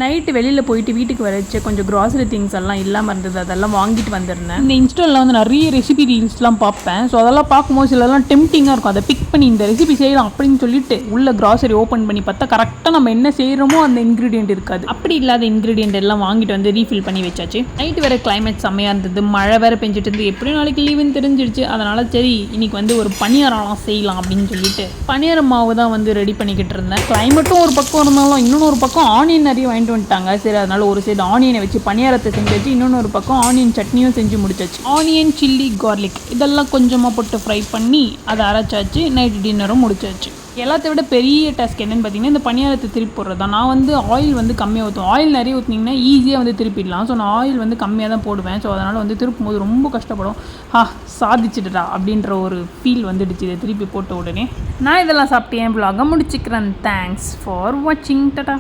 Night வெளியில் போயிட்டு வீட்டுக்கு வரைச்ச கொஞ்சம் க்ராசரி திங்ஸ் எல்லாம் இல்லாமல் இருந்தது, அதெல்லாம் வாங்கிட்டு வந்திருந்தேன். இந்த இன்ஸ்டாவில் வந்து நிறைய ரெசிபி ரீல்ஸ்லாம் பார்ப்பேன். ஸோ அதெல்லாம் பார்க்கும்போது சிலலாம் டெம்டிங்காக இருக்கும். அதை பிக் பண்ணி இந்த ரெசிபி செய்யலாம் அப்படின்னு சொல்லிட்டு உள்ள க்ராசரி ஓப்பன் பண்ணி பார்த்தா கரெக்டாக நம்ம என்ன செய்கிறோமோ அந்த இன்க்ரீடியன்ட் இருக்காது. அப்படி இல்லாத இன்க்ரீடியன்ட் எல்லாம் வாங்கிட்டு வந்து ரீஃபில் பண்ணி வச்சாச்சு. நைட்டு வேறு கிளைமேட் செம்மையாக இருந்தது, மழை வேறு பெஞ்சிட்டு இருந்து, எப்படியும் நாளைக்கு லீவுன்னு தெரிஞ்சிடுச்சு. அதனால் சரி இன்னைக்கு வந்து ஒரு பணியாரம்லாம் செய்யலாம் அப்படின்னு சொல்லிட்டு பணியார மாவு தான் வந்து ரெடி பண்ணிக்கிட்டு இருந்தேன். கிளைமேட்டும் ஒரு பக்கம் இருந்தாலும் இன்னொரு பக்கம் ஆனியன் நிறைய வாங்கிட்டு வந்துட்டாங்க. சரி அதனால ஒரு சைடு ஆனியனை வச்சு பணியாரத்தை செஞ்சு வச்சு இன்னொரு பக்கம் ஆனியன் சட்னியும் செஞ்சு முடிச்சாச்சு. ஆனியன் சில்லி கார்லிக் இதெல்லாம் கொஞ்சமாக போட்டு ஃப்ரை பண்ணி அதை அரைச்சாச்சு. நைட் டின்னரும் முடிச்சாச்சு. எல்லாத்தை விட பெரிய டாஸ்க் என்னென்னு பார்த்தீங்கன்னா இந்த பணியாரத்தை திருப்பி போடுறது தான். நான் வந்து ஆயில் வந்து கம்மியாக ஊற்றுவேன். ஆயில் நிறைய ஊற்றினீங்கன்னா ஈஸியாக வந்து திருப்பிடலாம். ஸோ நான் ஆயில் வந்து கம்மியாக தான் போடுவேன். ஸோ அதனால் வந்து திருப்பும் போது ரொம்ப கஷ்டப்படும். சாதிச்சுட்டுடா அப்படின்ற ஒரு ஃபீல் வந்துடுச்சு இதை திருப்பி போட்ட உடனே. நான் இதெல்லாம் சாப்பிட்டு என் vlog முடிச்சுக்கிறேன். தேங்க்ஸ் ஃபார் வாட்சிங். டாடா.